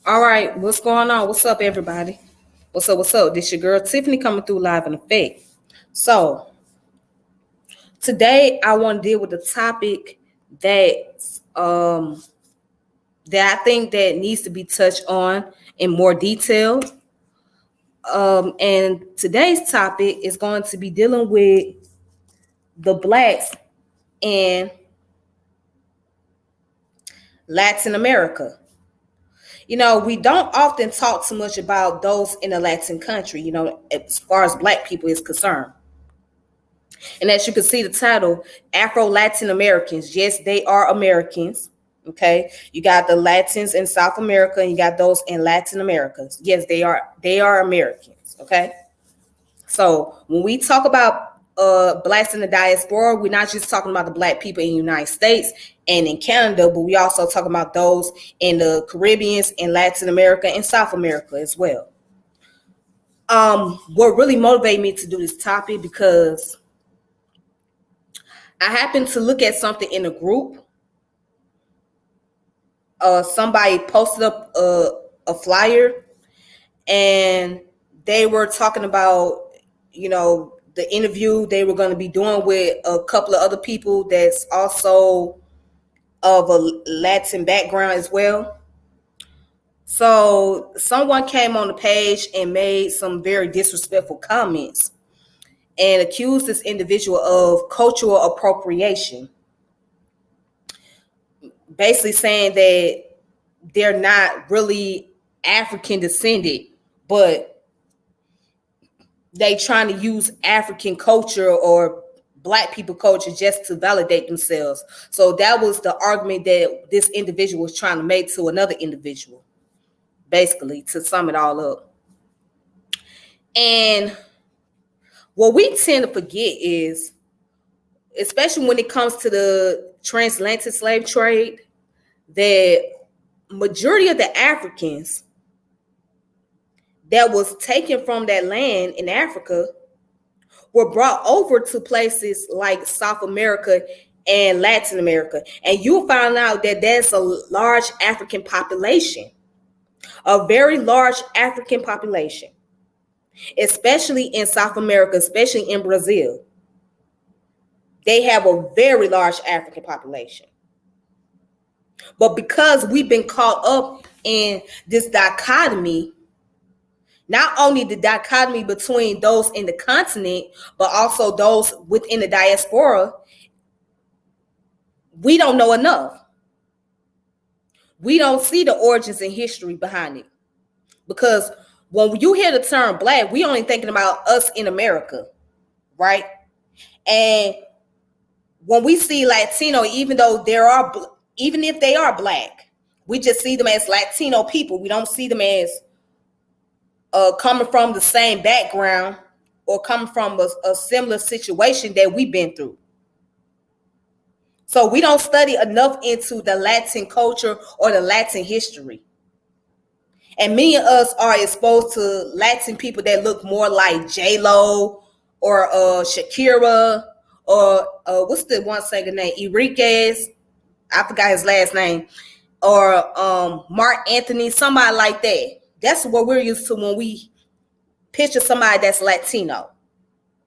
All right, what's going on? What's up, everybody? What's up? What's up? This your girl Tiffany coming through live in effect. So today I want to deal with the topic that that I think that needs to be touched on in more detail. And today's topic is going to be dealing with the blacks in Latin America. We don't often talk too much about those in a Latin country, as far as black people is concerned. And as you can see the title, Afro-Latin Americans. Yes, they are Americans. Okay. You got the Latins in South America and you got those in Latin America. Yes, they are Americans. Okay. So when we talk about blacks in the diaspora, we're not just talking about the black people in the United States and in Canada, but we also talking about those in the Caribbeans, in Latin America, and South America as well. What really motivated me to do this topic because I happened to look at something in a group. Somebody posted up a flyer, and they were talking about, the interview they were going to be doing with a couple of other people that's also of a Latin background as well. So someone came on the page and made some very disrespectful comments and accused this individual of cultural appropriation, basically saying that they're not really African descended, but they trying to use African culture or black people culture just to validate themselves. So that was the argument that this individual was trying to make to another individual, basically, to sum it all up. And what we tend to forget is, especially when it comes to the transatlantic slave trade, that majority of the Africans that was taken from that land in Africa were brought over to places like South America and Latin America. And you'll find out that there's a large African population, a very large African population, especially in South America, especially in Brazil. They have a very large African population. But because we've been caught up in this dichotomy, not only the dichotomy between those in the continent, but also those within the diaspora, we don't know enough. We don't see the origins and history behind it. Because when you hear the term black, we only thinking about us in America, right? And when we see Latino, even if they are black, we just see them as Latino people. We don't see them as coming from the same background or coming from a similar situation that we've been through. So we don't study enough into the Latin culture or the Latin history. And many of us are exposed to Latin people that look more like J-Lo or Shakira or what's the one singer name? Enriquez. I forgot his last name. Or Mark Anthony, somebody like that. That's what we're used to when we picture somebody that's Latino.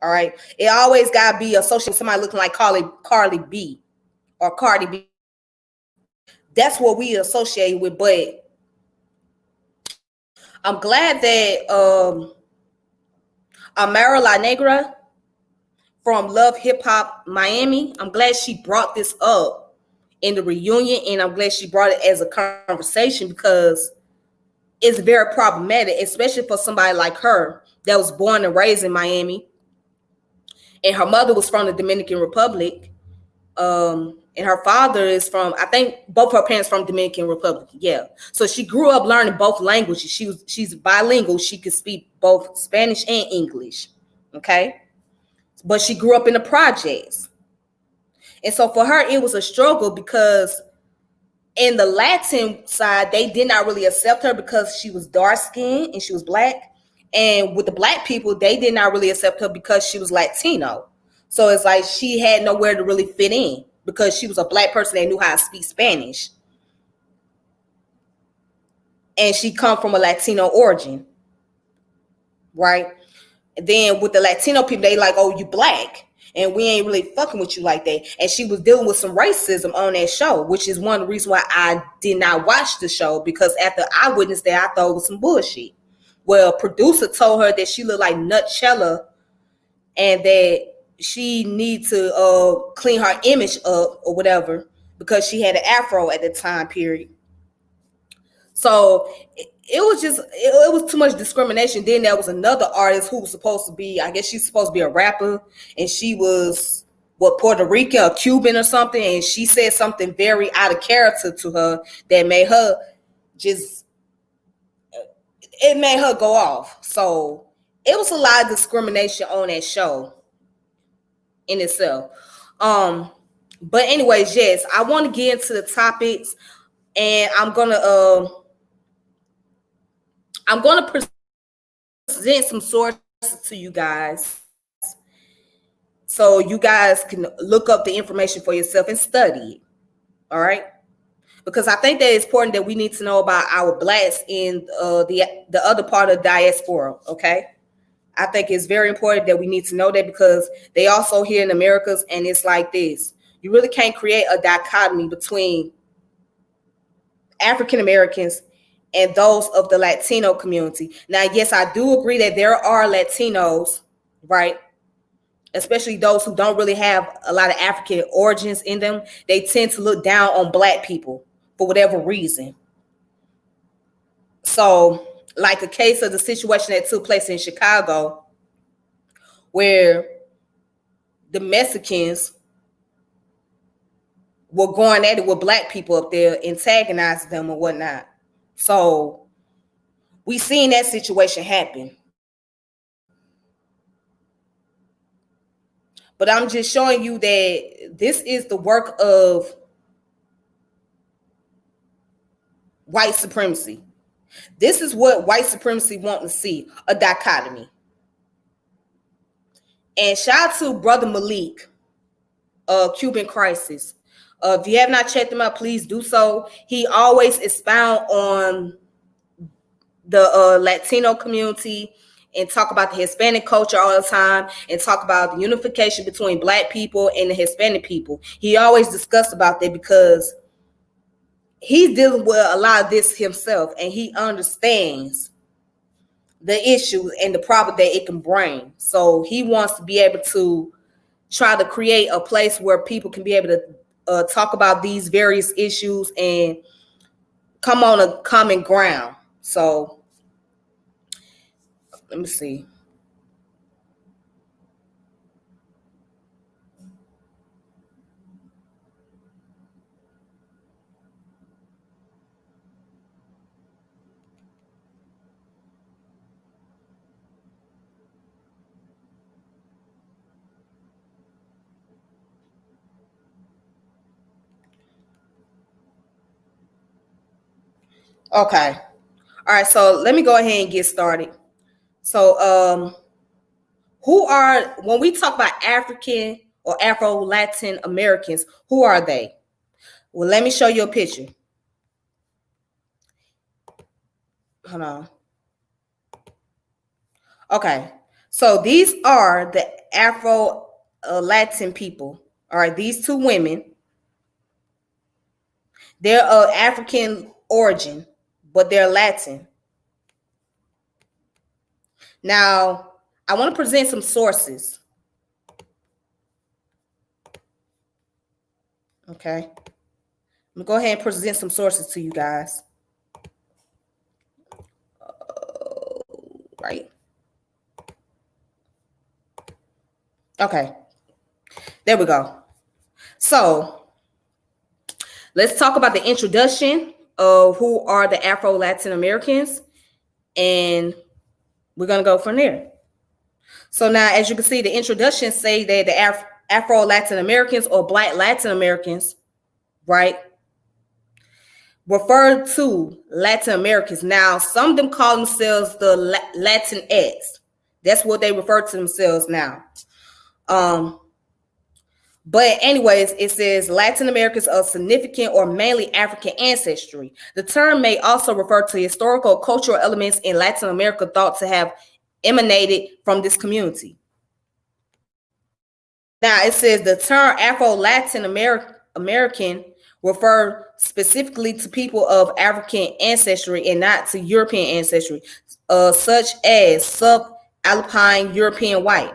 All right. It always got to be associated with somebody looking like Cardi B or Cardi B. That's what we associate with. But I'm glad that Amara La Negra from Love Hip Hop Miami, I'm glad she brought this up in the reunion, and I'm glad she brought it as a conversation because it's very problematic, especially for somebody like her that was born and raised in Miami, and her mother was from the Dominican Republic, and her father is from, I think both her parents from Dominican Republic. Yeah, so she grew up learning both languages. She's bilingual. She could speak both Spanish and English. Okay, but she grew up in the projects, and so for her it was a struggle because in the Latin side, they did not really accept her because she was dark skinned and she was black. And with the black people, they did not really accept her because she was Latino. So it's like she had nowhere to really fit in because she was a black person that knew how to speak Spanish. and she come from a Latino origin, right? And then with the Latino people, they like, oh, you black, and we ain't really fucking with you like that. And she was dealing with some racism on that show, which is one of the reasons why I did not watch the show, because after I witnessed that, I thought it was some bullshit. Well, producer told her that she looked like Nutshella and that she need to clean her image up or whatever because she had an afro at the time period. So it was just, it was too much discrimination. Then there was another artist who was supposed to be, I guess she's supposed to be a rapper, and she was Puerto Rican or Cuban or something, and she said something very out of character to her that made her just, it made her go off. So it was a lot of discrimination on that show in itself. But anyways, yes, I want to get into the topics, and I'm gonna present some sources to you guys, so you guys can look up the information for yourself and study it. All right, because I think that it's important that we need to know about our blacks in the other part of the diaspora. Okay, I think it's very important that we need to know that, because they also here in Americas, and it's like this: you really can't create a dichotomy between African Americans and those of the Latino community. Now, yes, I do agree that there are Latinos, right? Especially those who don't really have a lot of African origins in them. They tend to look down on black people for whatever reason. So, like a case of the situation that took place in Chicago, where the Mexicans were going at it with black people up there, antagonizing them or whatnot. So we seen that situation happen. But I'm just showing you that this is the work of white supremacy. This is what white supremacy wants to see, a dichotomy. And shout out to Brother Malik, Cuban Crisis. If you have not checked him out, please do so. He always expound on the Latino community and talk about the Hispanic culture all the time, and talk about the unification between black people and the Hispanic people. He always discussed about that because he's dealing with a lot of this himself, and he understands the issues and the problem that it can bring. So he wants to be able to try to create a place where people can be able to talk about these various issues and come on a common ground. So let me see. Okay. All right. So let me go ahead and get started. So, when we talk about African or Afro-Latin Americans, who are they? Well, let me show you a picture. Hold on. Okay. So these are the Afro-Latin people. All right. These two women, they're of African origin, but they're Latin. Now, I want to present some sources. Okay. I'm going to go ahead and present some sources to you guys. Right. Okay. There we go. So let's talk about the introduction of who are the Afro-Latin Americans, and we're going to go from there. So now, as you can see, the introduction say that the Afro-Latin Americans or Black Latin Americans, right, refer to Latin Americans. Now, some of them call themselves the Latinx. That's what they refer to themselves now. But anyways, it says Latin Americans of significant or mainly African ancestry. The term may also refer to historical cultural elements in Latin America thought to have emanated from this community. Now it says the term Afro-Latin American refer specifically to people of African ancestry and not to European ancestry, such as sub-Alpine European white.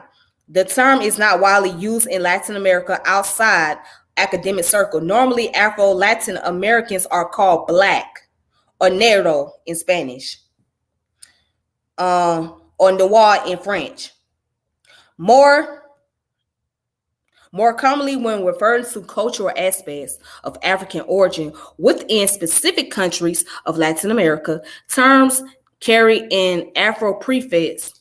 The term is not widely used in Latin America outside academic circle. Normally, Afro-Latin Americans are called Black or Negro in Spanish, or Noir in French. More commonly, when referring to cultural aspects of African origin within specific countries of Latin America, terms carry an Afro prefix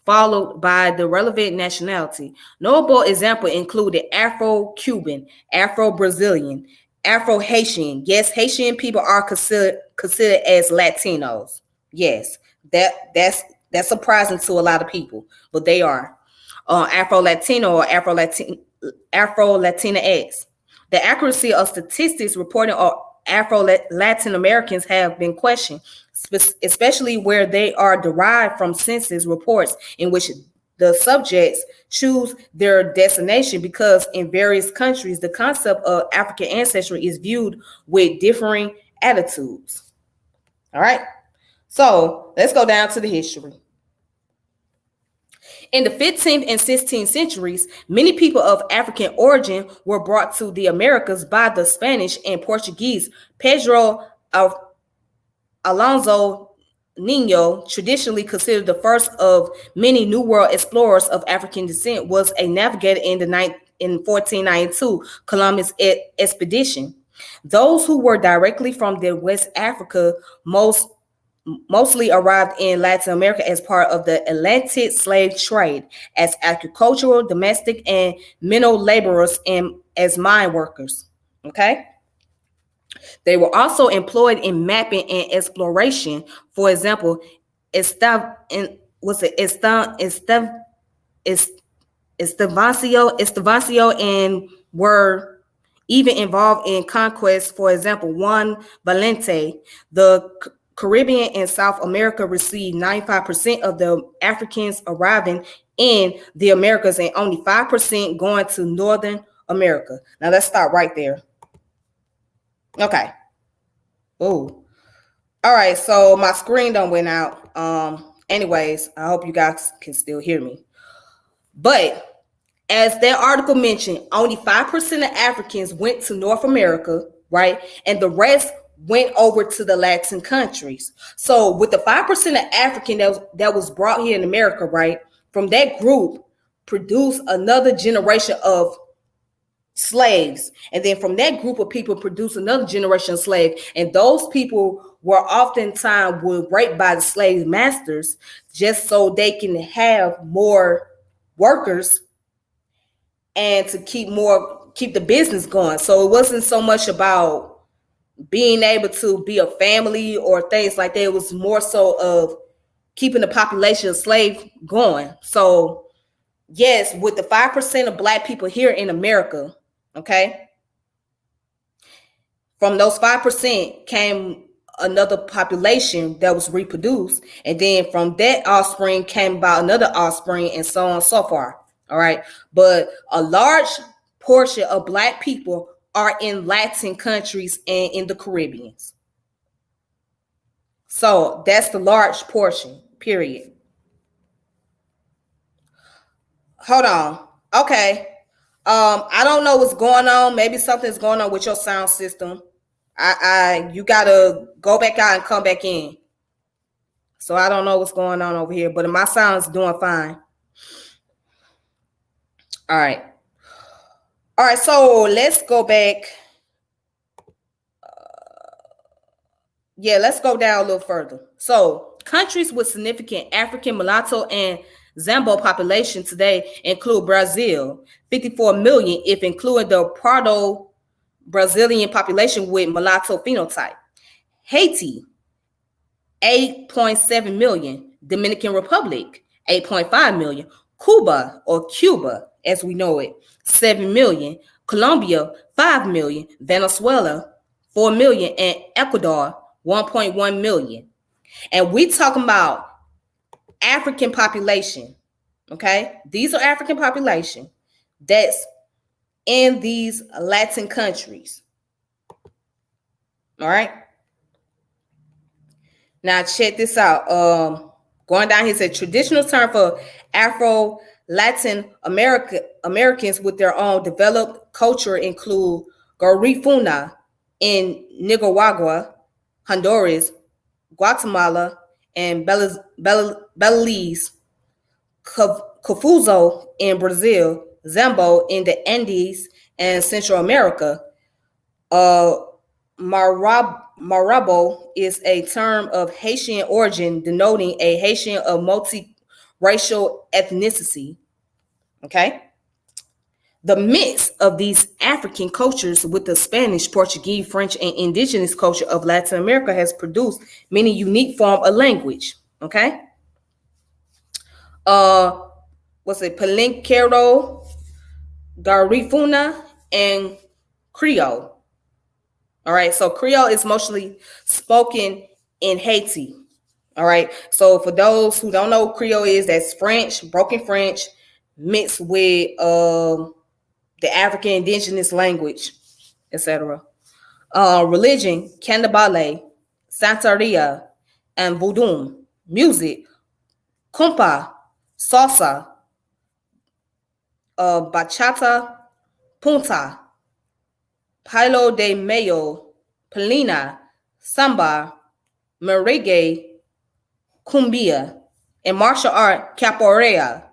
followed by the relevant nationality. Notable examples include the Afro-Cuban, Afro-Brazilian, Afro-Haitian. Yes, Haitian people are considered as Latinos. Yes, that's surprising to a lot of people, but they are. Afro-Latino or Afro-Latinx. The accuracy of statistics reported on Afro-Latin Americans have been questioned, especially where they are derived from census reports in which the subjects choose their destination, because in various countries, the concept of African ancestry is viewed with differing attitudes. All right, so let's go down to the history. In the 15th and 16th centuries, many people of African origin were brought to the Americas by the Spanish and Portuguese. Pedro Alonso Nino, traditionally considered the first of many New World explorers of African descent, was a navigator in 1492 Columbus expedition. Those who were directly from the West Africa mostly arrived in Latin America as part of the Atlantic slave trade as agricultural, domestic, and mineral laborers and as mine workers. Okay. They were also employed in mapping and exploration. For example, Estevancio and were even involved in conquest. For example, Juan Valente, the Caribbean and South America received 95% of the Africans arriving in the Americas and only 5% going to Northern America. Now let's stop right there. Okay. Oh, all right. So my screen done went out. Anyways, I hope you guys can still hear me. But as that article mentioned, only 5% of Africans went to North America, right? And the rest went over to the Latin countries. So with the 5% of African that was brought here in America, right? From that group produced another generation of slaves. And then from that group of people produced another generation of slaves. And those people were oftentimes raped by the slave masters just so they can have more workers and to keep the business going. So it wasn't so much about being able to be a family or things like that. It was more so of keeping the population of slaves going. So yes, with the 5% of Black people here in America, okay, from those 5% came another population that was reproduced. And then from that offspring came about another offspring and so on so far. All right. But a large portion of Black people are in Latin countries and in the Caribbean. So that's the large portion, period. Hold on. Okay. I don't know what's going on. Maybe something's going on with your sound system. You gotta go back out and come back in. So I don't know what's going on over here, but my sound's doing fine. All right. All right, so let's go back. Let's go down a little further. So countries with significant African, mulatto, and Zambo population today include Brazil, 54 million, if including the Proto-Brazilian population with mulatto phenotype. Haiti, 8.7 million. Dominican Republic, 8.5 million. Cuba, as we know it, 7 million, Colombia, 5 million, Venezuela, 4 million, and Ecuador, 1.1 million. And we talking about African population, okay? These are African population that's in these Latin countries, all right? Now check this out. Going down here, said traditional term for Afro-Latin Americans with their own developed culture include Garifuna in Nicaragua, Honduras, Guatemala, and Belize, Cafuzo in Brazil, Zambo in the Andes and Central America. Marabo is a term of Haitian origin denoting a Haitian of multi-racial ethnicity. Okay? The mix of these African cultures with the Spanish, Portuguese, French, and indigenous culture of Latin America has produced many unique forms of language. Okay? What's it? Palenquero, Garifuna, and Creole. All right, so Creole is mostly spoken in Haiti. All right, so for those who don't know what Creole is, that's French, broken French, mixed with the African indigenous language, etc. Religion, Candabale, Santeria, and Voodoo. Music, compa, salsa, bachata, punta, Pilo de Mayo, Polina, Samba, Merengue, Cumbia, and martial art, Capoeira,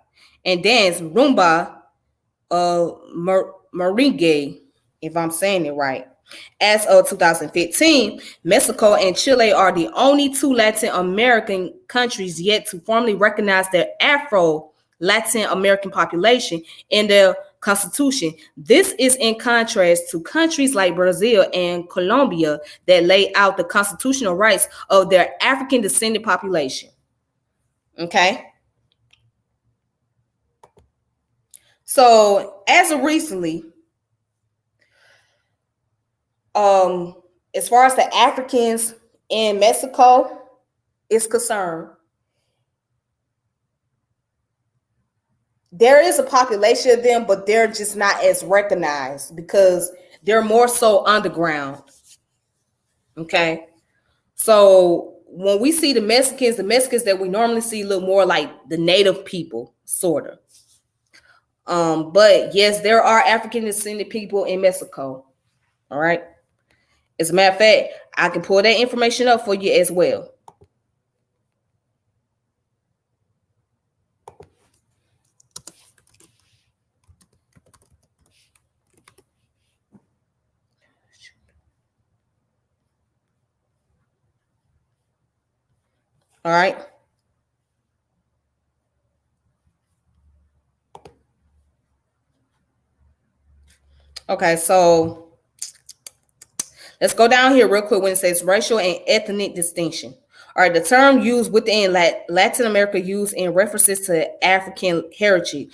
and dance, Rumba, Merengue, if I'm saying it right. As of 2015, Mexico and Chile are the only two Latin American countries yet to formally recognize their Afro-Latin American population in their constitution. This is in contrast to countries like Brazil and Colombia that lay out the constitutional rights of their African descendant population. Okay? So, as of recently, as far as the Africans in Mexico is concerned, there is a population of them, but they're just not as recognized because they're more so underground. Okay. So when we see the Mexicans that we normally see look more like the native people, sort of. But yes, there are African descended people in Mexico. All right. As a matter of fact, I can pull that information up for you as well. All right. Okay, so let's go down here real quick when it says racial and ethnic distinction. All right, the term used within Latin America used in references to African heritage,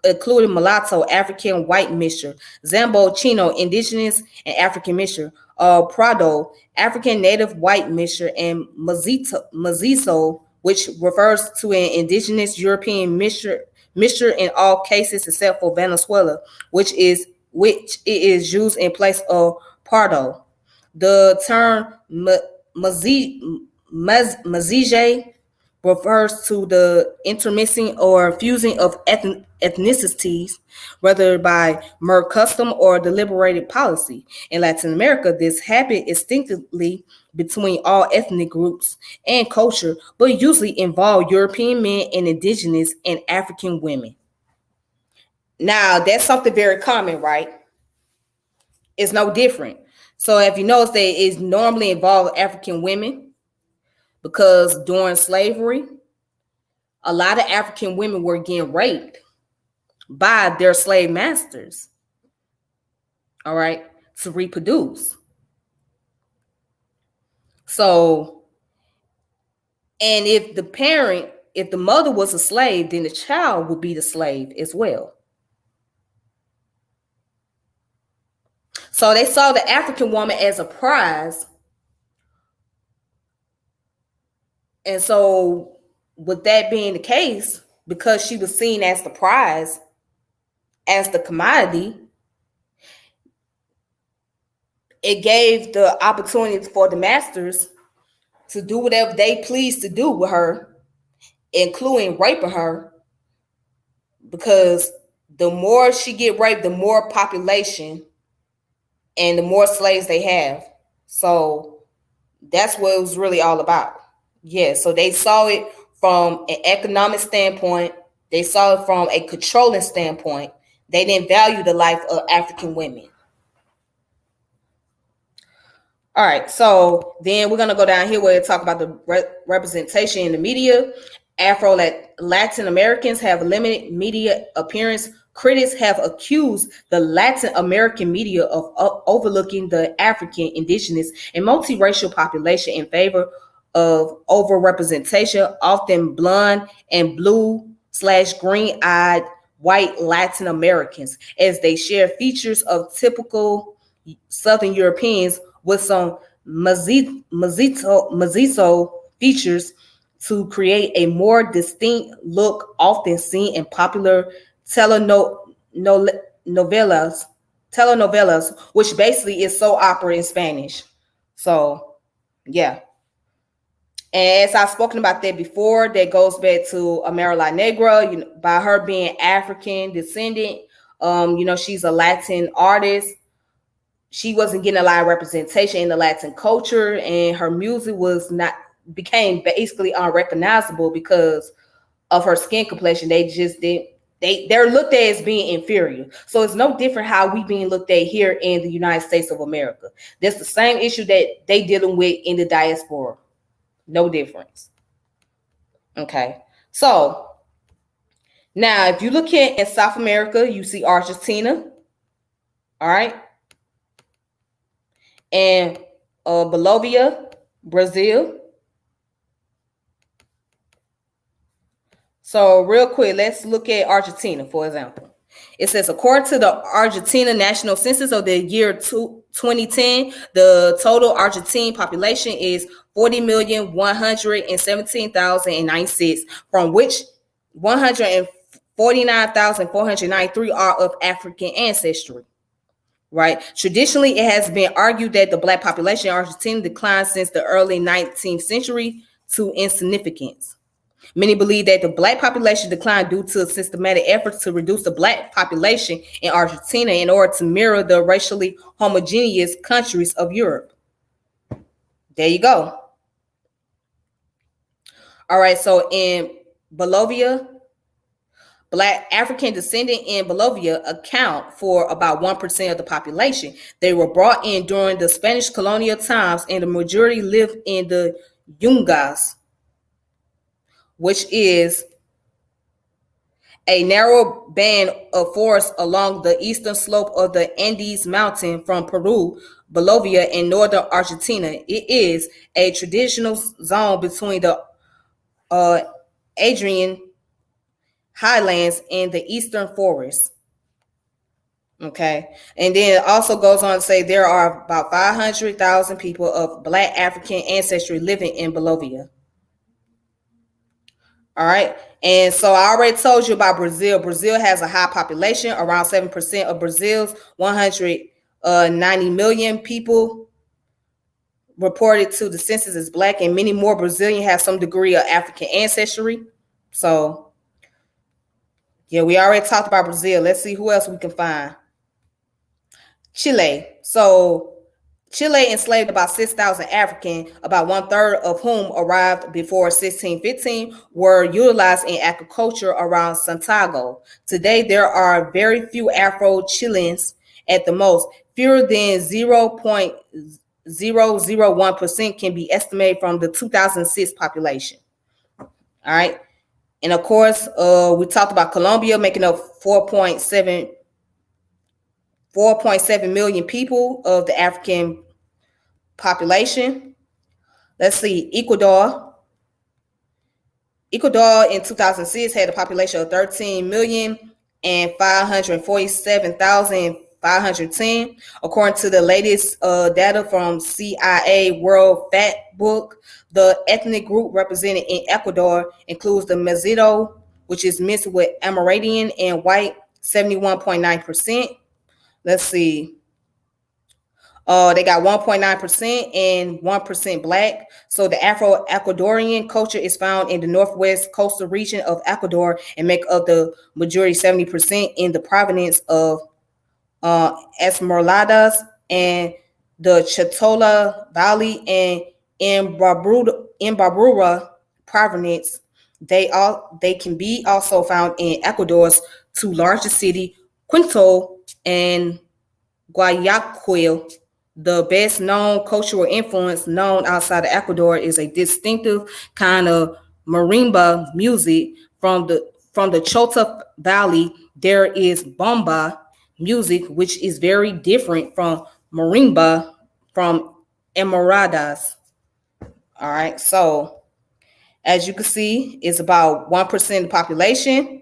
including mulatto, African white mixture, Zambo, Chino, indigenous and African mixture, Prado, African native white mixture, and Mazizo, which refers to an indigenous European mixture in all cases except for Venezuela, which it is used in place of Pardo. The term mazige refers to the intermixing or fusing of ethnicities, whether by mere custom or deliberated policy. In Latin America, this happened instinctively between all ethnic groups and culture, but usually involve European men and indigenous and African women. Now, that's something very common, right? It's no different. So if you notice that it normally involved African women, because during slavery, a lot of African women were getting raped by their slave masters, all right, to reproduce. So, and if the parent if the mother was a slave, then the child would be the slave as well. So they saw the African woman as a prize. And so with that being the case, because she was seen as the prize, as the commodity, it gave the opportunity for the masters to do whatever they pleased to do with her, including raping her, because the more she get raped, the more population and the more slaves they have. So that's what it was really all about. Yeah, so they saw it from an economic standpoint. They saw it from a controlling standpoint. They didn't value the life of African women. All right, so then we're going to go down here where we talk about the representation in the media. Afro-Latin Americans have limited media appearance. Critics have accused the Latin American media of overlooking the African, indigenous, and multiracial population in favor of overrepresentation, often blonde and blue/green-eyed white Latin Americans, as they share features of typical Southern Europeans with some mestizo features to create a more distinct look, often seen in popular telenovelas, which basically is soap opera in Spanish. So, yeah. And as I've spoken about that before, that goes back to Amara La Negra, by her being African descendant. She's a Latin artist. She wasn't getting a lot of representation in the Latin culture, and her music became basically unrecognizable because of her skin complexion. They're looked at as being inferior. So it's no different how we being looked at here in the United States of America. That's the same issue that they dealing with in the diaspora. No difference. Okay. So now if you look in South America, you see Argentina. All right. And Bolivia, Brazil. So real quick, let's look at Argentina, for example. It says, according to the Argentina National Census of the year 2010, the total Argentine population is 40,117,096, from which 149,493 are of African ancestry. Right. Traditionally, it has been argued that the Black population in Argentina declined since the early 19th century to insignificance. Many believe that the Black population declined due to systematic efforts to reduce the Black population in Argentina in order to mirror the racially homogeneous countries of Europe. There you go. All right. So in Bolivia, Black African descendant in Bolivia account for about 1% of the population. They were brought in during the Spanish colonial times, and the majority lived in the Yungas, which is a narrow band of forest along the eastern slope of the Andes Mountain from Peru, Bolivia, and northern Argentina. It is a traditional zone between the Andean highlands and the eastern forest. Okay. And then it also goes on to say there are about 500,000 people of Black African ancestry living in Bolivia. All right. And so I already told you about Brazil. Brazil has a high population. Around 7% of Brazil's 190 million people reported to the census as Black, and many more Brazilians have some degree of African ancestry. So, yeah, we already talked about Brazil. Let's see who else we can find. Chile. So Chile enslaved about 6,000 Africans, about 1/3 of whom arrived before 1615, were utilized in agriculture around Santiago. Today, there are very few Afro-Chileans, at the most. Fewer than 0.001% can be estimated from the 2006 population. All right. And of course, we talked about Colombia making up 4.7 million people of the African population. Let's see, Ecuador. Ecuador in 2006 had a population of 13,547,510. According to the latest data from CIA World Fact Book, the ethnic group represented in Ecuador includes the Mestizo, which is mixed with Amerindian and white, 71.9%. Let's see. They got 1.9% and 1% black. So the Afro-Ecuadorian culture is found in the northwest coastal region of Ecuador and make up the majority, 70%, in the province of Esmeraldas and the Chatola Valley, and in Barbura province. They can be also found in Ecuador's two largest city, Quito and Guayaquil. The best known cultural influence known outside of Ecuador is a distinctive kind of marimba music from the Chota Valley. There is bomba music, which is very different from marimba from Emiradas. All right, so as you can see, it's about 1% of the population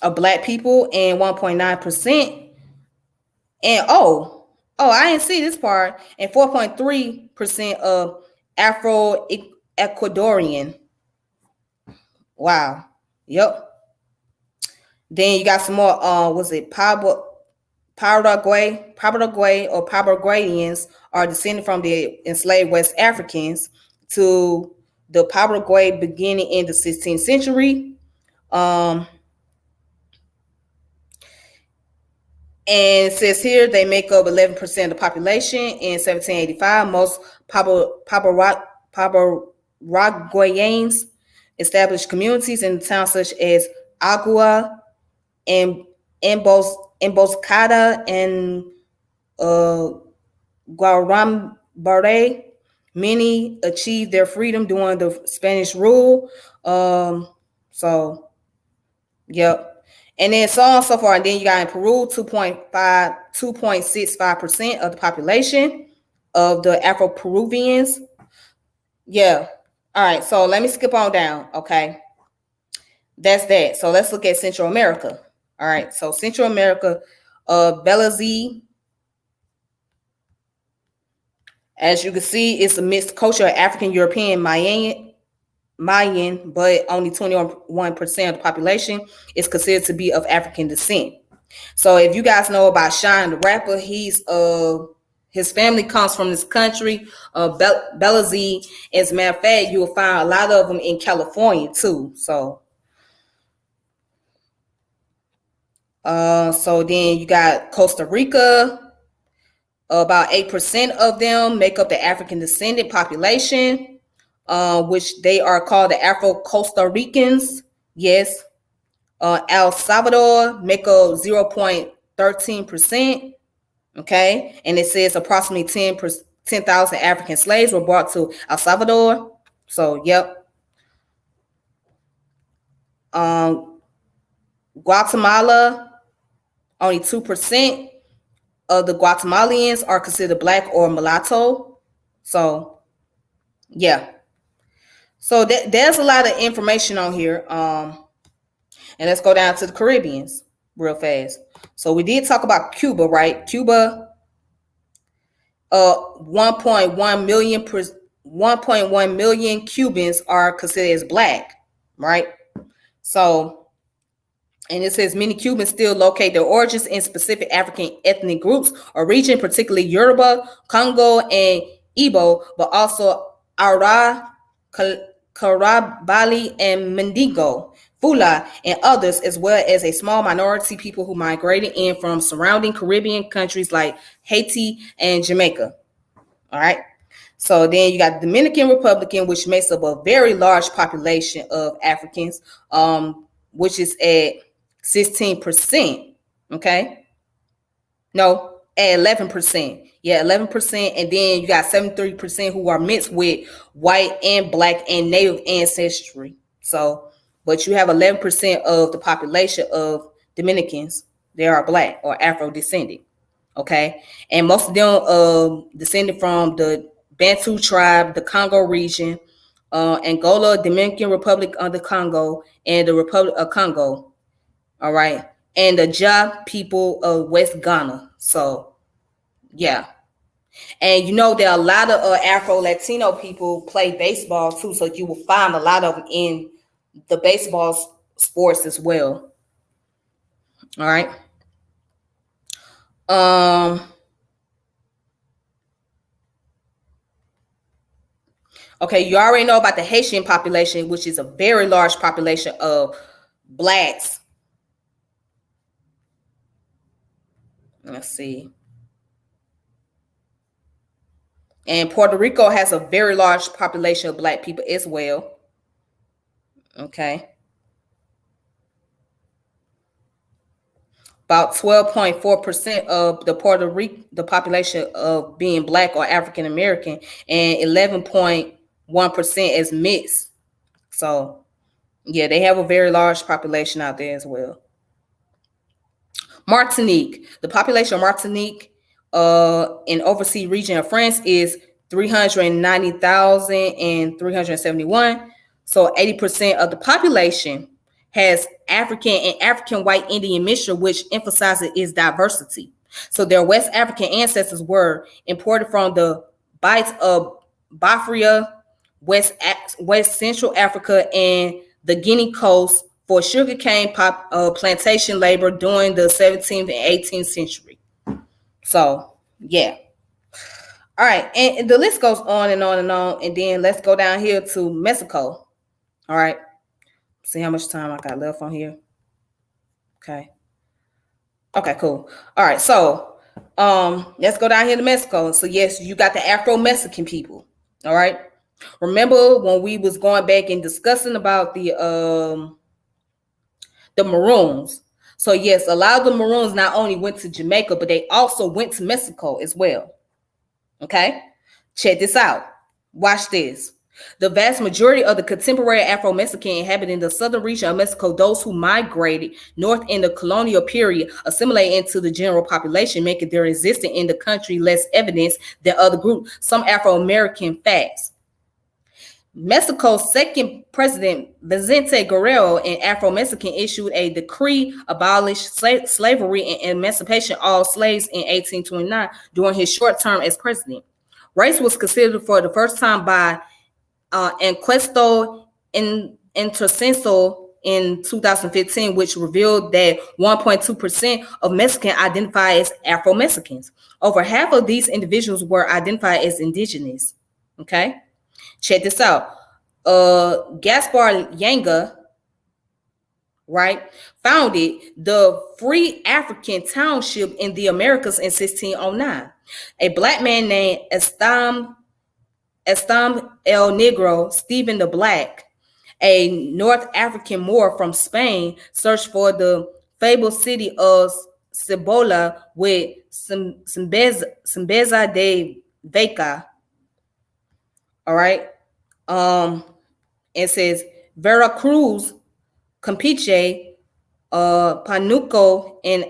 of black people and 1.9%. And I didn't see this part. And 4.3% of Afro-Ecuadorian. Wow. Yep. Then you got some more. Was it Paraguay or Paraguayans are descended from the enslaved West Africans to the Paraguay beginning in the 16th century. And it says here they make up 11% of the population in 1785. Most Paraguayans established communities in towns such as Agua and Emboscada and Guarambare. Many achieved their freedom during the Spanish rule. Yep. And then so on and so forth. And then you got in Peru, 2.65% of the population of the Afro-Peruvians. Yeah. All right. So let me skip on down. Okay. That's that. So let's look at Central America. All right. So Central America, Belize, as you can see, it's a mixed culture of African, European, Mayan, but only 21% of the population is considered to be of African descent. So if you guys know about Shine the rapper, his family comes from this country, Belize. As a matter of fact, you will find a lot of them in California too. So then you got Costa Rica. About 8% of them make up the African descendant population, which they are called the Afro-Costa Ricans. Yes. El Salvador make up 0.13%. Okay. And it says approximately 10,000 African slaves were brought to El Salvador. So, yep. Guatemala, only 2% of the Guatemalans are considered black or mulatto. So, yeah. So there's a lot of information on here. And let's go down to the Caribbeans real fast. So we did talk about Cuba, right? Cuba, 1.1 million Cubans are considered as black, right? So, and it says many Cubans still locate their origins in specific African ethnic groups or region, particularly Yoruba, Congo, and Igbo, but also Ara, Karabali, and Mendigo, Fula, and others, as well as a small minority people who migrated in from surrounding Caribbean countries like Haiti and Jamaica. All right. So then you got the Dominican Republic, which makes up a very large population of Africans, which is at 16%. Okay. No, at 11%. Yeah, 11%. And then you got 73% who are mixed with white and black and native ancestry. So, but you have 11% of the population of Dominicans, they are black or Afro descendant. Okay. And most of them descended from the Bantu tribe, the Congo region, Angola, Dominican Republic of the Congo, and the Republic of Congo. All right. And the Ja people of West Ghana. So, yeah. And you know, there are a lot of Afro-Latino people play baseball too. So you will find a lot of them in the baseball sports as well. All right. Okay, you already know about the Haitian population, which is a very large population of blacks. Let's see. And Puerto Rico has a very large population of black people as well. Okay. About 12.4% of the population of being black or African American, and 11.1% is mixed. So, yeah, they have a very large population out there as well. Martinique, the population of Martinique in overseas region of France is 390,371. So 80% of the population has African and African white Indian mixture, which emphasizes its diversity. So their West African ancestors were imported from the bites of Biafra, West Central Africa, and the Guinea coast for sugarcane plantation labor during the 17th and 18th century. So, yeah. All right. And the list goes on and on and on. And then let's go down here to Mexico. All right. See how much time I got left on here. Okay. Okay, cool. All right. So, let's go down here to Mexico. So, yes, you got the Afro-Mexican people. All right. Remember when we was going back and discussing about the Maroons. So yes, a lot of the Maroons not only went to Jamaica, but they also went to Mexico as well. Okay, check this out. Watch this. The vast majority of the contemporary Afro-Mexican inhabiting the southern region of Mexico, those who migrated north in the colonial period, assimilate into the general population, making their existence in the country less evidence than other groups. Some Afro-American facts. Mexico's second president, Vicente Guerrero, an Afro-Mexican, issued a decree abolished slavery and emancipation all slaves in 1829 during his short term as president. Race was considered for the first time by Encuesto Intercenso in 2015, which revealed that 1.2% of Mexicans identify as Afro-Mexicans. Over half of these individuals were identified as indigenous. Okay. Check this out. Gaspar Yanga, right, founded the Free African Township in the Americas in 1609. A black man named Estam El Negro, Stephen the Black, a North African Moor from Spain, searched for the fabled city of Cibola with Simbeza de Veca. All right. It says Veracruz, Campeche, Panuco, and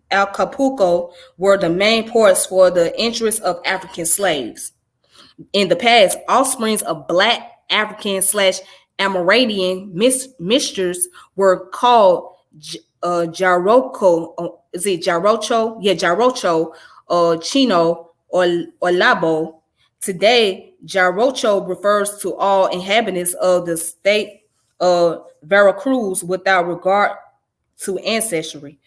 Acapulco were the main ports for the interests of African slaves. In the past, offsprings of black African / Amerindian mixtures were called Jarocho. Is it Jarocho? Yeah, Jarocho, Chino, or Labo. Today, Jarocho refers to all inhabitants of the state of Veracruz without regard to ancestry.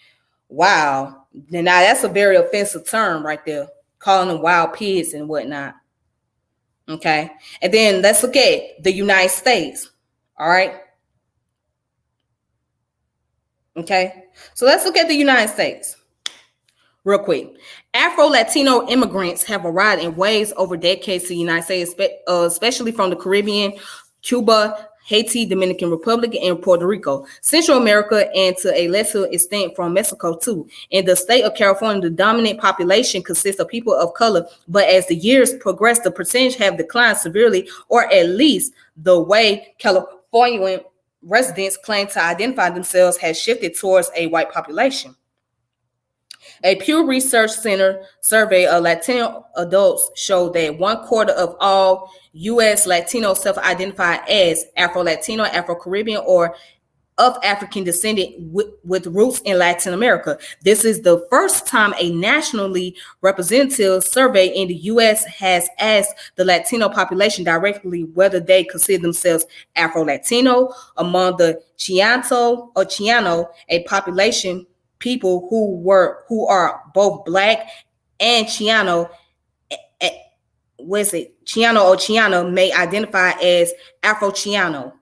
Wow. Now that's a very offensive term right there, calling them wild pigs and whatnot. Okay. And then let's look at the United States. All right. Okay. So let's look at the United States real quick. Afro-Latino immigrants have arrived in waves over decades to the United States, especially from the Caribbean, Cuba, Haiti, Dominican Republic, and Puerto Rico, Central America, and to a lesser extent from Mexico too. In the state of California, the dominant population consists of people of color, but as the years progress, the percentage have declined severely, or at least the way Californian residents claim to identify themselves has shifted towards a white population. A Pew Research Center survey of Latino adults showed that 1/4 of all U.S. Latinos self-identify as Afro-Latino, Afro-Caribbean, or of African descent with roots in Latin America. This is the first time a nationally representative survey in the U.S. has asked the Latino population directly whether they consider themselves Afro-Latino. Among the Chicano, a population people who are both Black and Chicano, Chicano or Chicana may identify as Afro-Chicano.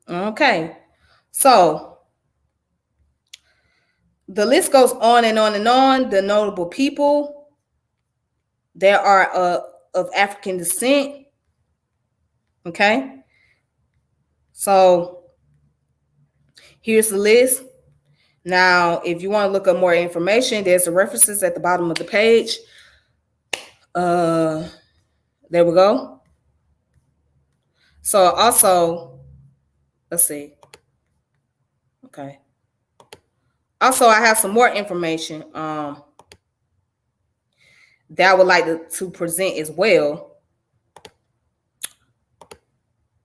Okay, so the list goes on and on and on. The notable people that are of African descent. Okay, so here's the list. Now, if you want to look up more information, there's the references at the bottom of the page. There we go. So also, let's see. Okay. Also, I have some more information that I would like to present as well.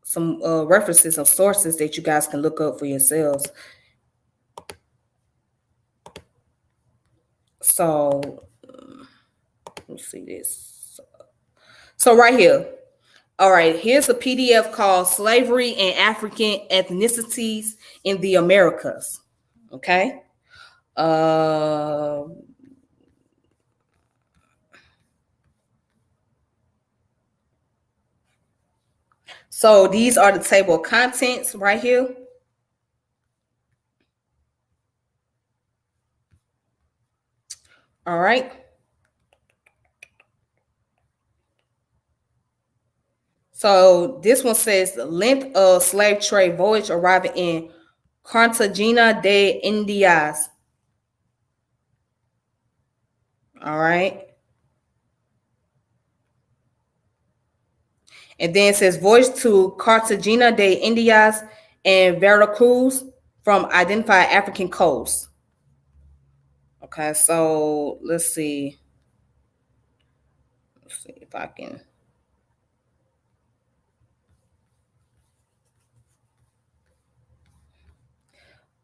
Some references and sources that you guys can look up for yourselves. So let's see this. So right here. All right, here's a PDF called Slavery and African Ethnicities in the Americas. Okay. So these are the table of contents right here. All right. So this one says the length of slave trade voyage arriving in Cartagena de Indias. All right. And then it says voyage to Cartagena de Indias and Veracruz from identified African coasts. Okay, so let's see. Let's see if I can.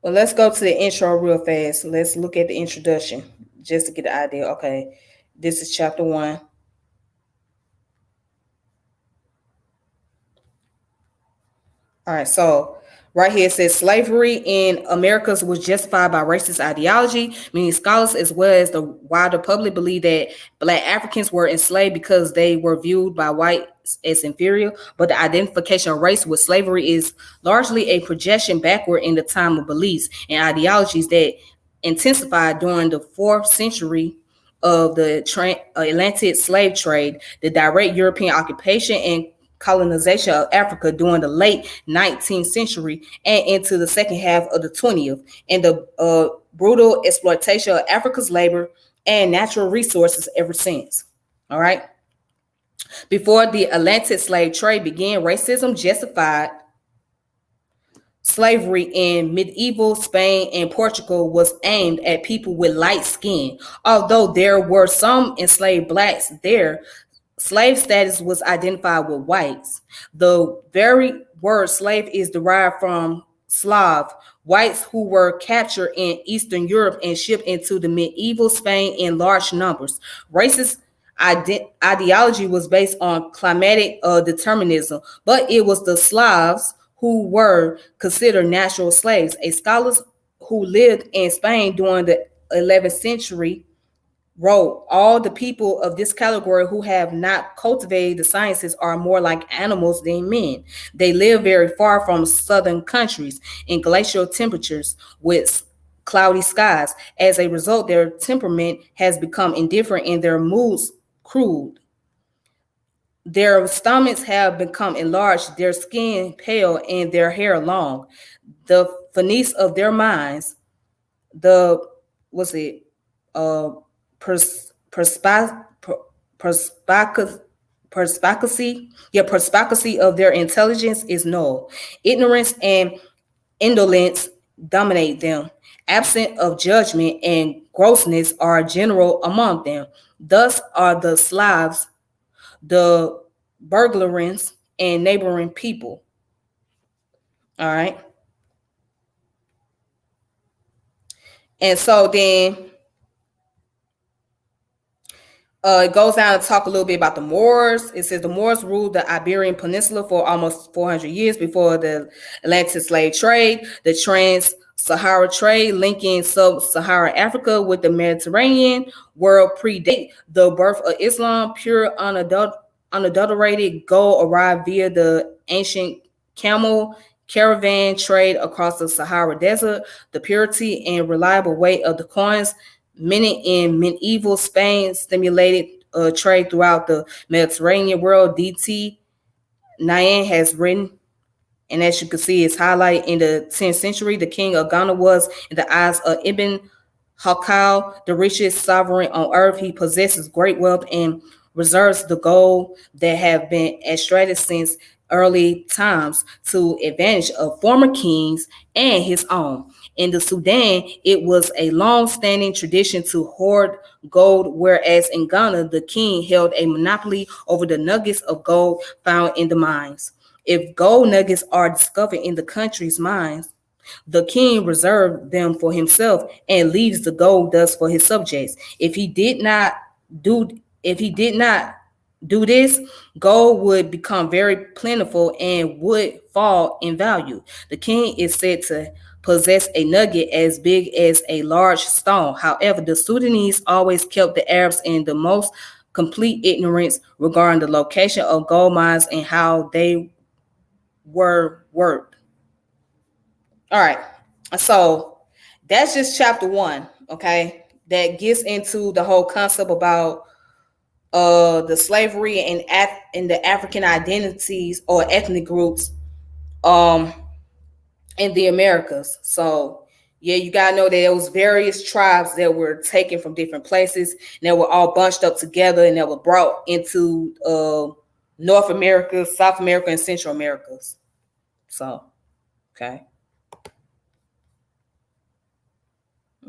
Well, let's go to the intro real fast. Let's look at the introduction just to get an idea. Okay, this is chapter 1. All right, so right here it says slavery in Americas was justified by racist ideology, meaning scholars as well as the wider public believe that Black Africans were enslaved because they were viewed by whites as inferior. But the identification of race with slavery is largely a projection backward in the time of beliefs and ideologies that intensified during the 4th century of the Atlantic slave trade, the direct European occupation and colonization of Africa during the late 19th century and into the second half of the 20th, and the brutal exploitation of Africa's labor and natural resources ever since. All right. Before the Atlantic slave trade began, racism justified slavery in medieval Spain and Portugal was aimed at people with light skin. Although there were some enslaved Blacks there, slave status was identified with whites. The very word slave is derived from Slav, whites who were captured in Eastern Europe and shipped into the medieval Spain in large numbers. Racist ideology was based on climatic determinism, but it was the Slavs who were considered natural slaves. A scholar who lived in Spain during the 11th century wrote, all the people of this category who have not cultivated the sciences are more like animals than men. They live very far from southern countries in glacial temperatures with cloudy skies. As a result, their temperament has become indifferent and their moods crude. Their stomachs have become enlarged, their skin pale, and their hair long. The finesse of their minds, the perspicacy of their intelligence is null. Ignorance and indolence dominate them. Absent of judgment and grossness are general among them. Thus are the Slavs, the Bulgarians, and neighboring people. All right. And so then it goes down to talk a little bit about the Moors. It says the Moors ruled the Iberian Peninsula for almost 400 years before the Atlantic slave trade, the Trans-Sahara trade linking sub-Saharan Africa with the Mediterranean world predate the birth of Islam. Pure, unadulterated gold arrived via the ancient camel caravan trade across the Sahara Desert. The purity and reliable weight of the coins minted in medieval Spain stimulated trade throughout the Mediterranean world. D.T. Nyan has written, and as you can see, it's highlighted in the 10th century. The king of Ghana was, in the eyes of Ibn Hakal, the richest sovereign on earth. He possesses great wealth and reserves the gold that have been extracted since early times to advantage of former kings and his own. In the Sudan, it was a long-standing tradition to hoard gold, whereas in Ghana, the king held a monopoly over the nuggets of gold found in the mines. If gold nuggets are discovered in the country's mines, the king reserved them for himself and leaves the gold dust for his subjects. If he did not do this, gold would become very plentiful and would fall in value. The king is said to possess a nugget as big as a large stone. However, the Sudanese always kept the Arabs in the most complete ignorance regarding the location of gold mines and how they were worked. All right, so that's just chapter 1, okay? That gets into the whole concept about the slavery and the African identities or ethnic groups in the Americas. So yeah, you gotta know that there was various tribes that were taken from different places and they were all bunched up together and they were brought into North America, South America, and Central Americas. So, okay.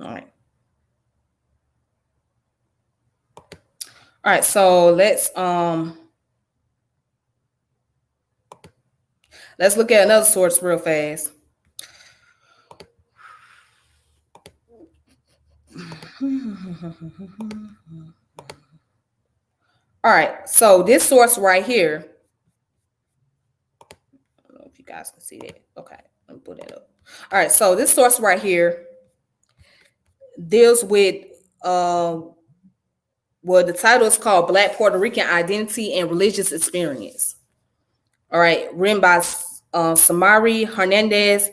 All right. All right, so let's look at another source real fast. All right, so this source right here, I don't know if you guys can see that. Okay, let me put that up. All right, so this source right here deals with well, the title is called Black Puerto Rican Identity and Religious Experience. All right, written by Samari Hernandez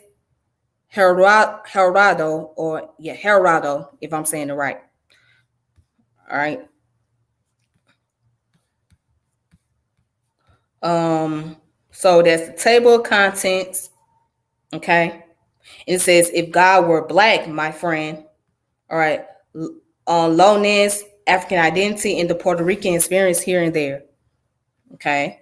Gerardo, if I'm saying it right. All right. So that's the table of contents. Okay. It says, if God were black, my friend. All right. Lowness, African identity, and the Puerto Rican experience here and there. Okay.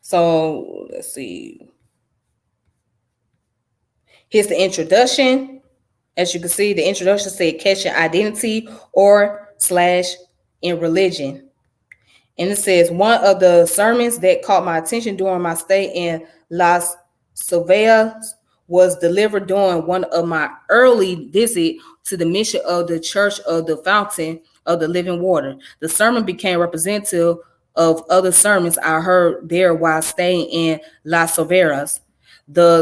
So let's see. Here's the introduction. As you can see, the introduction said catching identity or / in religion. And it says, one of the sermons that caught my attention during my stay in Las Silveas was delivered during one of my early visit to the mission of the Church of the Fountain of the Living Water. The sermon became representative of other sermons I heard there while staying in Las Silveras. The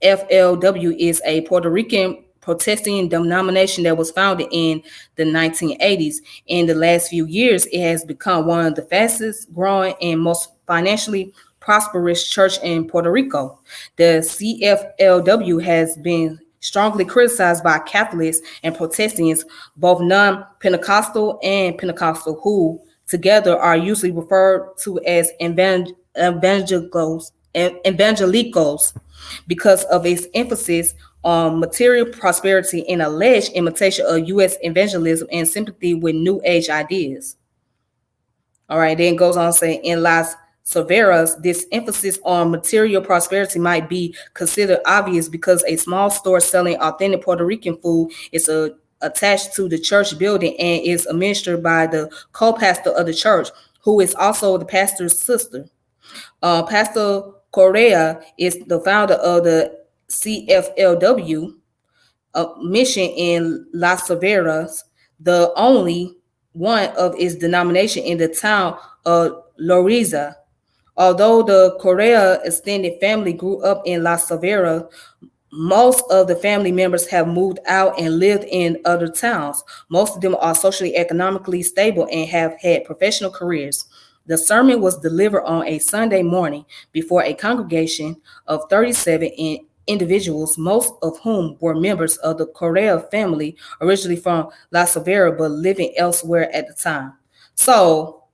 CFLW is a Puerto Rican Protestant denomination that was founded in the 1980s. In the last few years, it has become one of the fastest growing and most financially prosperous church in Puerto Rico. The CFLW has been strongly criticized by Catholics and Protestants, both non-Pentecostal and Pentecostal, who together are usually referred to as evangelicals, because of its emphasis on material prosperity and alleged imitation of U.S. evangelism and sympathy with New Age ideas. All right, then goes on saying in Las Severas, this emphasis on material prosperity might be considered obvious because a small store selling authentic Puerto Rican food is attached to the church building and is administered by the co-pastor of the church, who is also the pastor's sister. Pastor Correa is the founder of the CFLW mission in Las Severas, the only one of its denomination in the town of Loiza. Although the Correa extended family grew up in Las Severas, most of the family members have moved out and lived in other towns. Most of them are socially economically stable and have had professional careers. The sermon was delivered on a Sunday morning before a congregation of 37 individuals, most of whom were members of the Correa family, originally from La Severa but living elsewhere at the time. So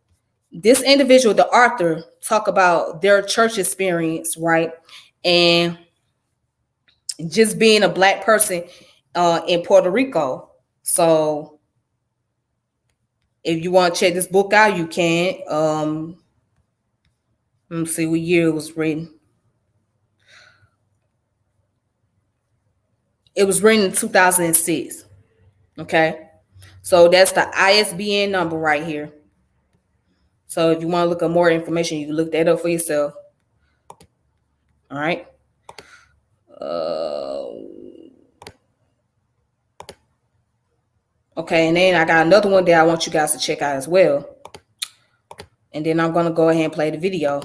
this individual, the author, talk about their church experience, right? And just being a Black person in Puerto Rico. So if you want to check this book out, you can. Let me see what year it was written. It was written in 2006. Okay. So that's the ISBN number right here. So if you want to look up more information, you can look that up for yourself. All right. Okay, and then I got another one that I want you guys to check out as well. And then I'm going to go ahead and play the video.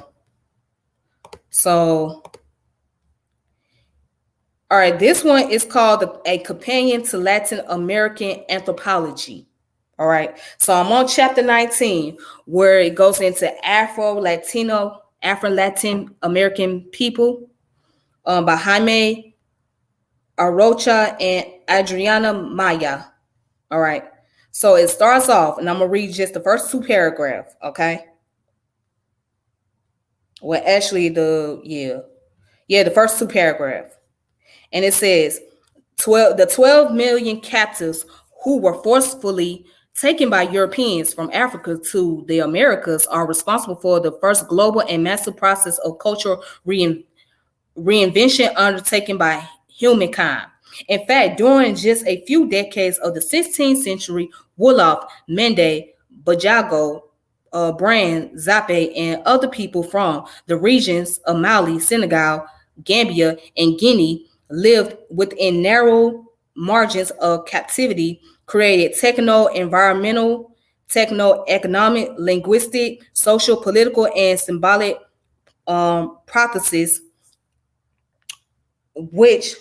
So, all right, this one is called A Companion to Latin American Anthropology. All right, so I'm on chapter 19, where it goes into Afro-Latin American people by Jaime Arocha and Adriana Maya. All right, so it starts off, and I'm going to read just the first two paragraphs, okay? Well, actually, the first two paragraphs. And it says, the 12 million captives who were forcefully taken by Europeans from Africa to the Americas are responsible for the first global and massive process of cultural reinvention undertaken by humankind. In fact, during just a few decades of the 16th century, Wolof, Mende, Bajago, Brand, Zape, and other people from the regions of Mali, Senegal, Gambia, and Guinea lived within narrow margins of captivity, created techno-environmental, techno-economic, linguistic, social, political, and symbolic practices which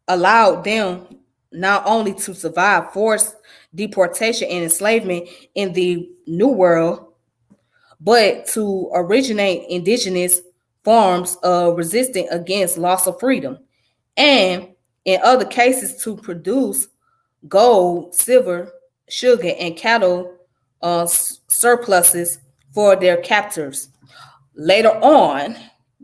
allowed them not only to survive forced deportation and enslavement in the New World, but to originate indigenous forms of resistance against loss of freedom, and in other cases to produce gold, silver, sugar, and cattle surpluses for their captors. Later on,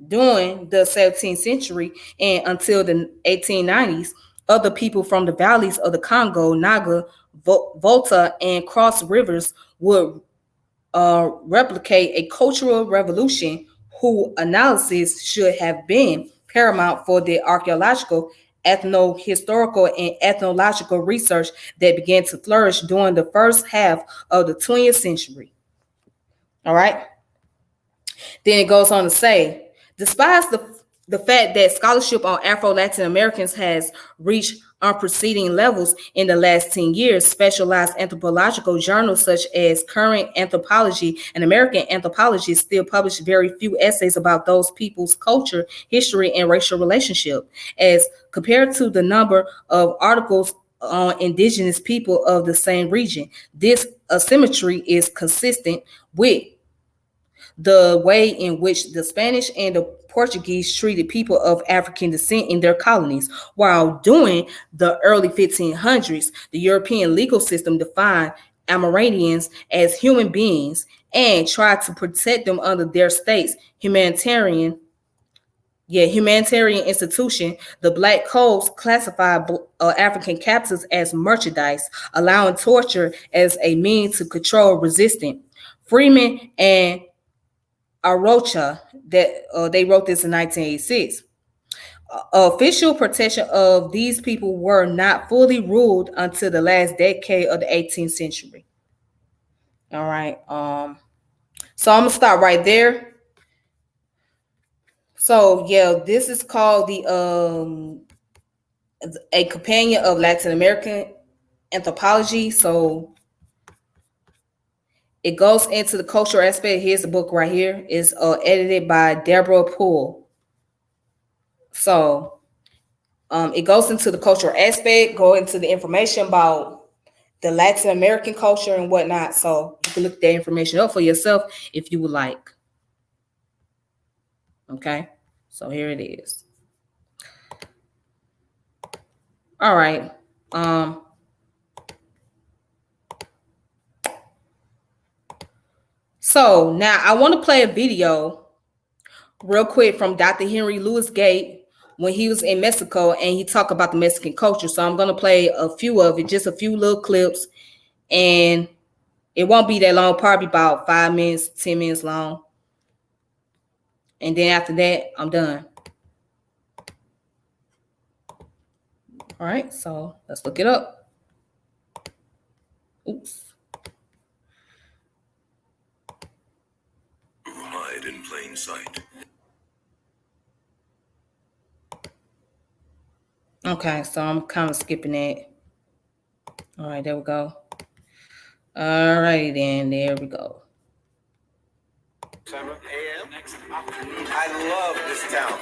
during the 17th century and until the 1890s, other people from the valleys of the Congo, Naga, Volta, and Cross Rivers would replicate a cultural revolution whose analysis should have been paramount for the archaeological, ethno-historical, and ethnological research that began to flourish during the first half of the 20th century. All right. Then it goes on to say, despite the fact that scholarship on Afro-Latin Americans has reached unprecedented levels in the last 10 years, specialized anthropological journals such as Current Anthropology and American Anthropology still publish very few essays about those people's culture, history, and racial relationship, as compared to the number of articles on indigenous people of the same region. This asymmetry is consistent with the way in which the Spanish and the Portuguese treated people of African descent in their colonies. While during the early 1500s, the European legal system defined Amerindians as human beings and tried to protect them under their state's humanitarian institution. The Black Codes classified African captives as merchandise, allowing torture as a means to control resistance. Freeman and Arocha that they wrote this in 1986. Official protection of these people were not fully ruled until the last decade of the 18th century. All right. So I'm gonna start right there. So yeah, this is called the a companion of Latin American anthropology. So it goes into the cultural aspect. Here's the book right here. It's edited by Deborah Poole. So it goes into the cultural aspect, go into the information about the Latin American culture and whatnot. So you can look that information up for yourself if you would like. Okay, so here it is. All right. So now I want to play a video real quick from Dr. Henry Louis Gate when he was in Mexico and he talked about the Mexican culture. So I'm going to play a few of it, just a few little clips, and it won't be that long, probably about 5 minutes, 10 minutes long. And then after that, I'm done. All right, so let's look it up. Oops. Hide in plain sight. Okay, so I'm kind of skipping that. All right, there we go. All righty then, there we go. 7 a.m. I love this town.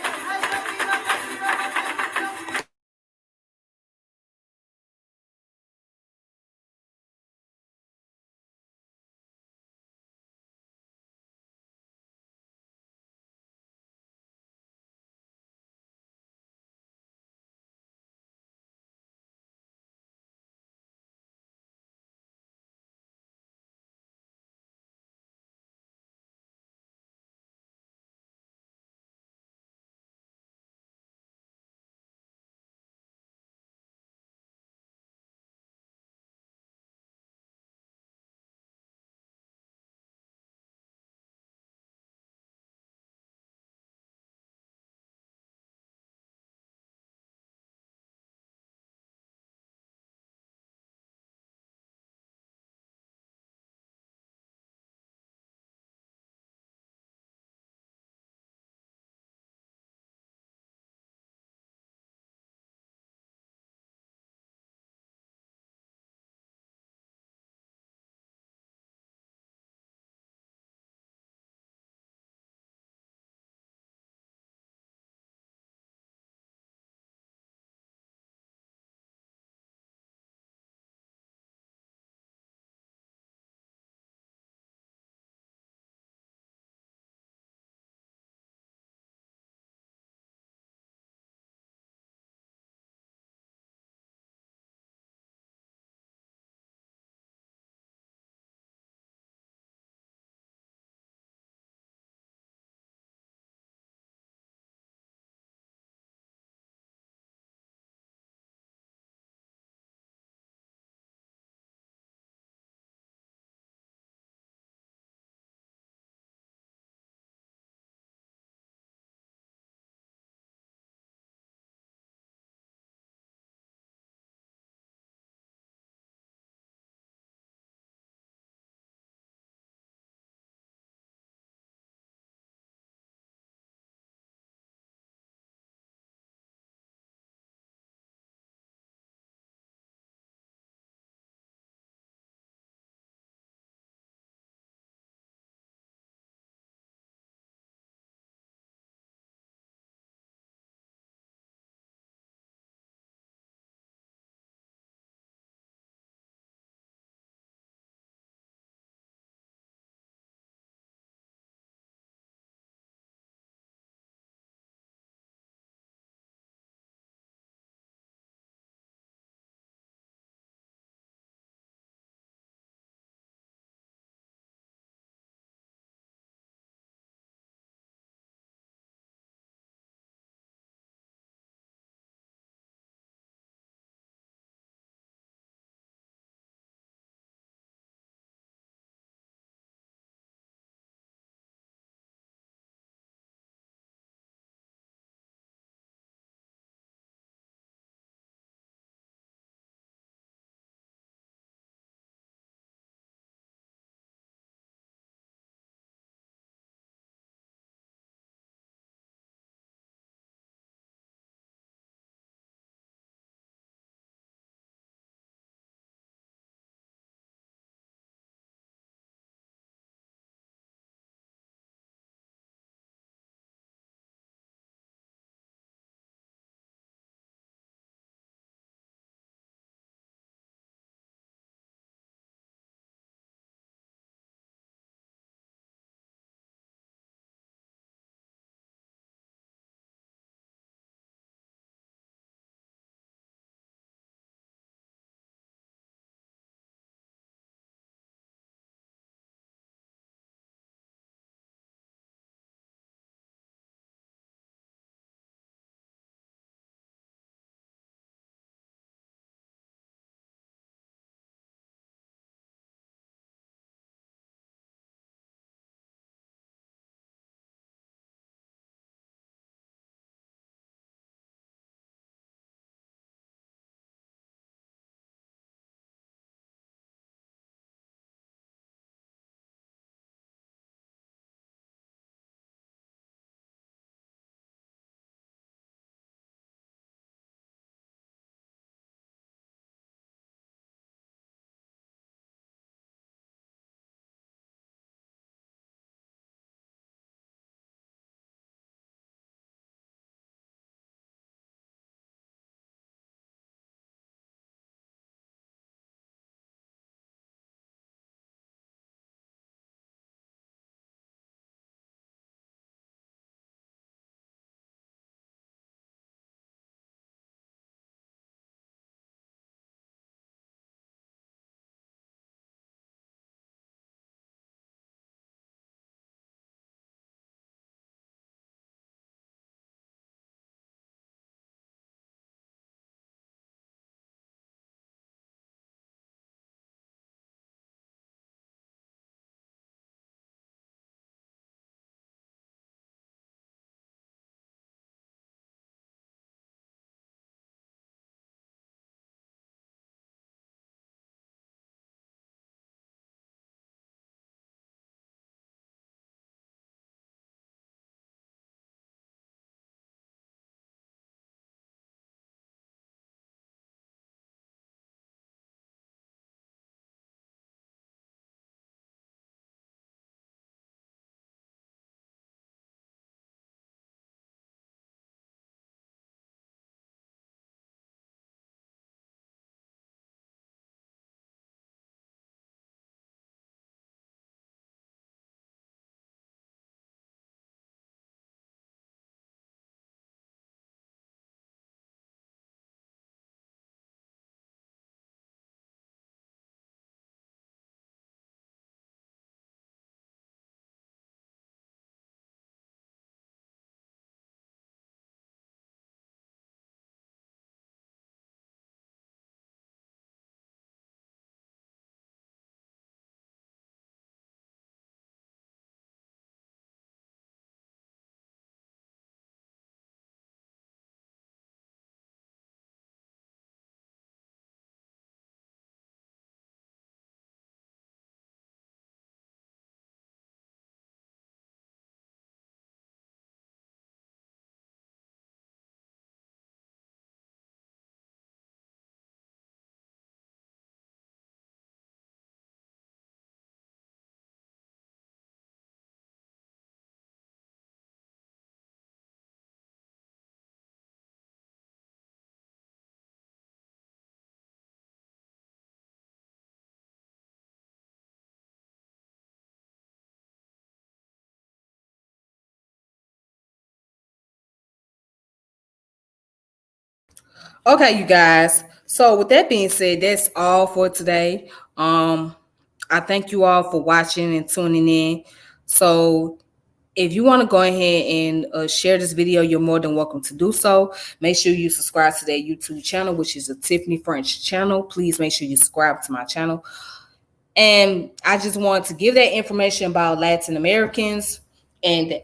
Okay, you guys. So with that being said, that's all for today. I thank you all for watching and tuning in. So if you want to go ahead and share this video, you're more than welcome to do so. Make sure you subscribe to that YouTube channel, which is a Tiffany French channel. Please make sure you subscribe to my channel. And I just wanted to give that information about Latin Americans and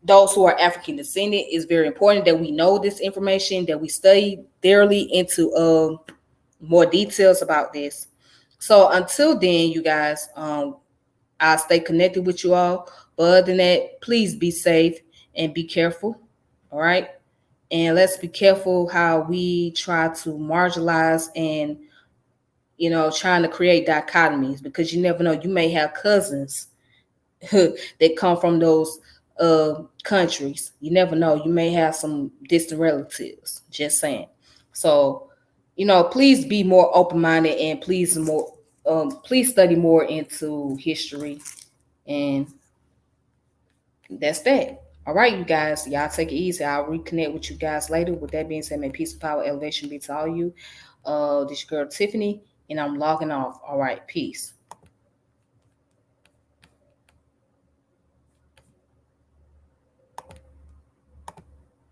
those who are African descendant. It's very important that we know this information, that we study thoroughly into more details about this. So until then, you guys, I'll stay connected with you all. But other than that, please be safe and be careful. All right. And let's be careful how we try to marginalize and, trying to create dichotomies, because you never know. You may have cousins that come from those countries. You never know. You may have some distant relatives. Just saying. So, please be more open-minded, and please study more into history. And that's that. All right, you guys. Y'all take it easy. I'll reconnect with you guys later. With that being said, may peace and power, elevation be to all you. This is your girl Tiffany, and I'm logging off. All right, peace.